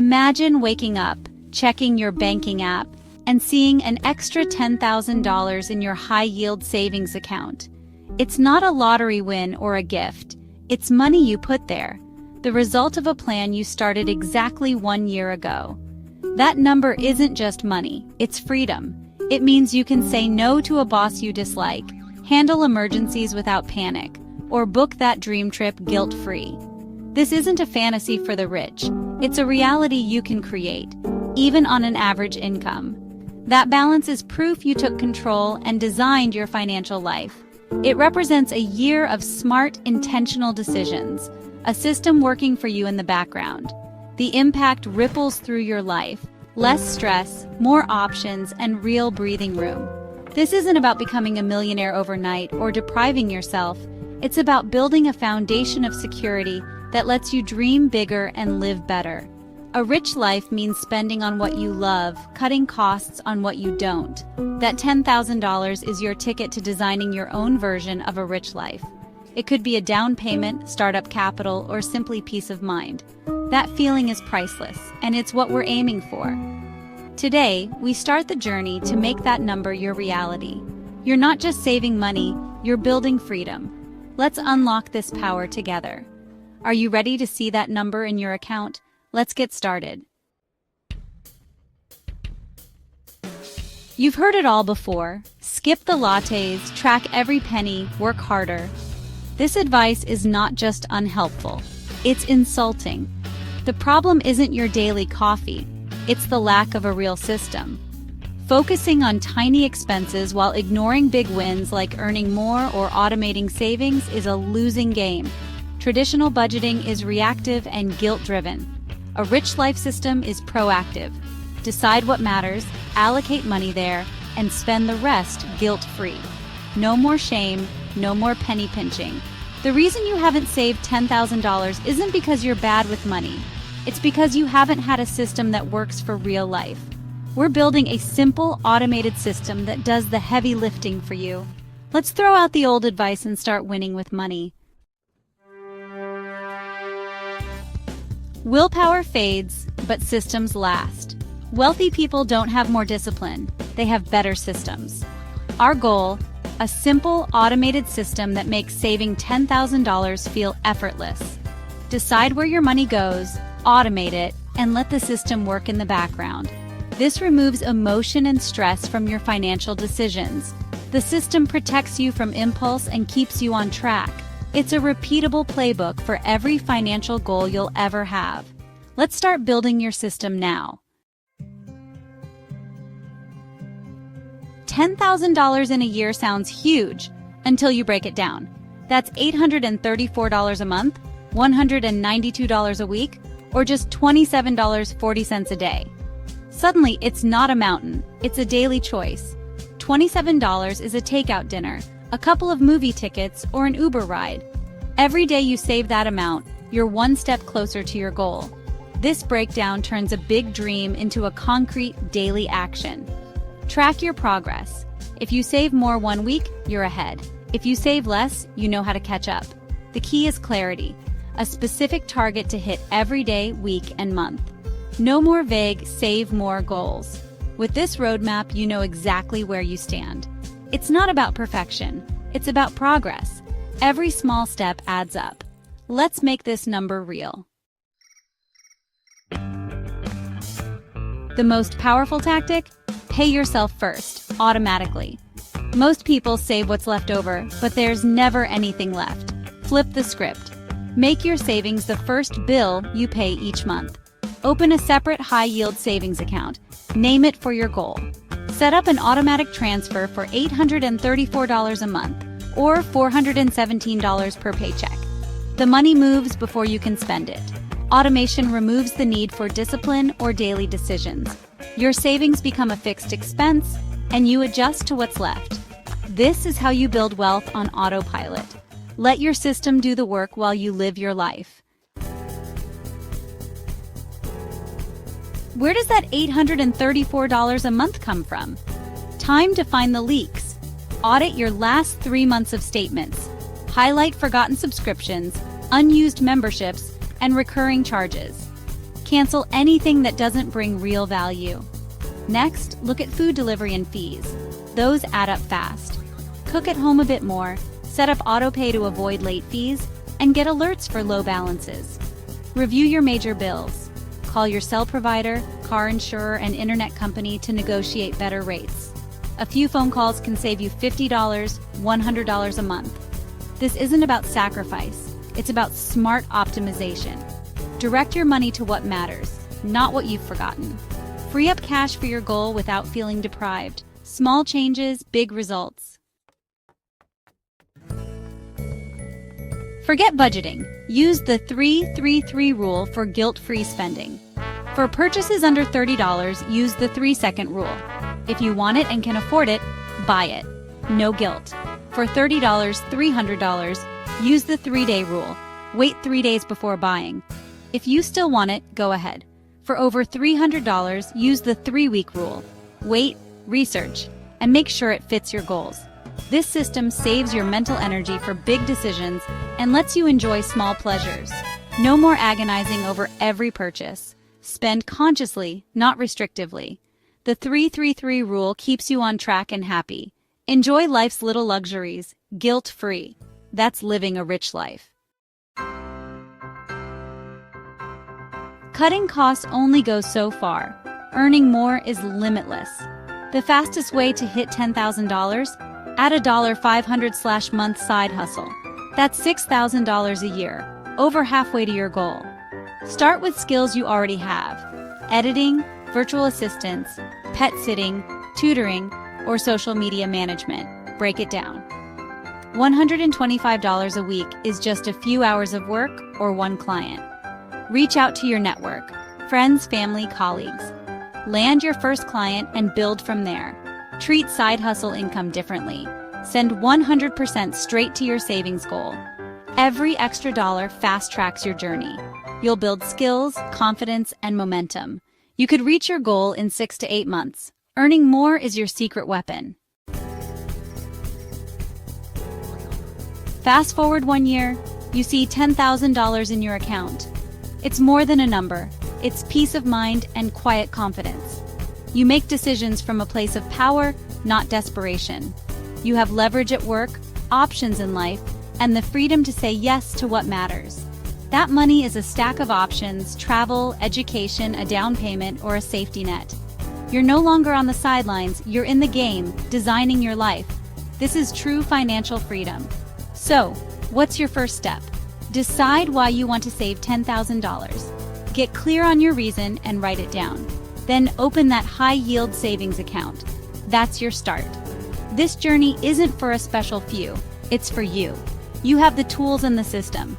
Imagine waking up, checking your banking app, and seeing an extra $10,000 in your high-yield savings account. It's not a lottery win or a gift. It's money you put there, the result of a plan you started exactly 1 year ago. That number isn't just money, it's freedom. It means you can say no to a boss you dislike, handle emergencies without panic, or book that dream trip guilt-free. This isn't a fantasy for the rich. It's a reality you can create, even on an average income. That balance is proof you took control and designed your financial life. It represents a year of smart, intentional decisions, a system working for you in the background. The impact ripples through your life. Less stress, more options, and real breathing room. This isn't about becoming a millionaire overnight or depriving yourself. It's about building a foundation of security that lets you dream bigger and live better. A rich life means spending on what you love, cutting costs on what you don't. That $10,000 is your ticket to designing your own version of a rich life. It could be a down payment, startup capital, or simply peace of mind. That feeling is priceless, and it's what we're aiming for. Today, we start the journey to make that number your reality. You're not just saving money, you're building freedom. Let's unlock this power together. Are you ready to see that number in your account? Let's get started. You've heard it all before. Skip the lattes, track every penny, work harder. This advice is not just unhelpful, it's insulting. The problem isn't your daily coffee, it's the lack of a real system. Focusing on tiny expenses while ignoring big wins like earning more or automating savings is a losing game. Traditional budgeting is reactive and guilt-driven. A rich life system is proactive. Decide what matters, allocate money there, and spend the rest guilt-free. No more shame, no more penny pinching. The reason you haven't saved $10,000 isn't because you're bad with money. It's because you haven't had a system that works for real life. We're building a simple, automated system that does the heavy lifting for you. Let's throw out the old advice and start winning with money. Willpower fades, but systems last. Wealthy people don't have more discipline, they have better systems. Our goal, a simple, automated system that makes saving $10,000 feel effortless. Decide where your money goes, automate it, and let the system work in the background. This removes emotion and stress from your financial decisions. The system protects you from impulse and keeps you on track. It's a repeatable playbook for every financial goal you'll ever have. Let's start building your system now. $10,000 in a year sounds huge until you break it down. That's $834 a month, $192 a week, or just $27.40 a day. Suddenly, it's not a mountain, it's a daily choice. $27 is a takeout dinner, a couple of movie tickets, or an Uber ride. Every day you save that amount, you're one step closer to your goal. This breakdown turns a big dream into a concrete daily action. Track your progress. If you save more 1 week, you're ahead. If you save less, you know how to catch up. The key is clarity, a specific target to hit every day, week, and month. No more vague, save more goals. With this roadmap, you know exactly where you stand. It's not about perfection, it's about progress. Every small step adds up. Let's make this number real. The most powerful tactic? Pay yourself first, automatically. Most people save what's left over, but there's never anything left. Flip the script. Make your savings the first bill you pay each month. Open a separate high-yield savings account. Name it for your goal. Set up an automatic transfer for $834 a month, or $417 per paycheck. The money moves before you can spend it. Automation removes the need for discipline or daily decisions. Your savings become a fixed expense, and you adjust to what's left. This is how you build wealth on autopilot. Let your system do the work while you live your life. Where does that $834 a month come from? Time to find the leaks. Audit your last 3 months of statements. Highlight forgotten subscriptions, unused memberships, and recurring charges. Cancel anything that doesn't bring real value. Next, look at food delivery and fees. Those add up fast. Cook at home a bit more, set up autopay to avoid late fees, and get alerts for low balances. Review your major bills. Call your cell provider, car insurer, and internet company to negotiate better rates. A few phone calls can save you $50, $100 a month. This isn't about sacrifice, it's about smart optimization. Direct your money to what matters, not what you've forgotten. Free up cash for your goal without feeling deprived. Small changes, big results. Forget budgeting. Use the 3-3-3 rule for guilt-free spending. For purchases under $30, use the 3-second rule. If you want it and can afford it, buy it. No guilt. For $30, $300, use the 3-day rule. Wait 3 days before buying. If you still want it, go ahead. For over $300, use the 3-week rule. Wait, research, and make sure it fits your goals. This system saves your mental energy for big decisions and lets you enjoy small pleasures. No more agonizing over every purchase. Spend consciously, not restrictively. The 3-3-3 rule keeps you on track and happy. Enjoy life's little luxuries, guilt-free. That's living a rich life. Cutting costs only goes so far. Earning more is limitless. The fastest way to hit $10,000? Add a $500/month side hustle. That's $6,000 a year, over halfway to your goal. Start with skills you already have: editing, virtual assistants, pet sitting, tutoring, or social media management. Break it down. $125 a week is just a few hours of work or one client. Reach out to your network, friends, family, colleagues. Land your first client and build from there. Treat side hustle income differently. Send 100% straight to your savings goal. Every extra dollar fast-tracks your journey. You'll build skills, confidence, and momentum. You could reach your goal in 6 to 8 months. Earning more is your secret weapon. Fast forward 1 year, you see $10,000 in your account. It's more than a number. It's peace of mind and quiet confidence. You make decisions from a place of power, not desperation. You have leverage at work, options in life, and the freedom to say yes to what matters. That money is a stack of options: travel, education, a down payment, or a safety net. You're no longer on the sidelines, you're in the game, designing your life. This is true financial freedom. So, what's your first step? Decide why you want to save $10,000. Get clear on your reason and write it down. Then open that high-yield savings account. That's your start. This journey isn't for a special few, it's for you. You have the tools and the system.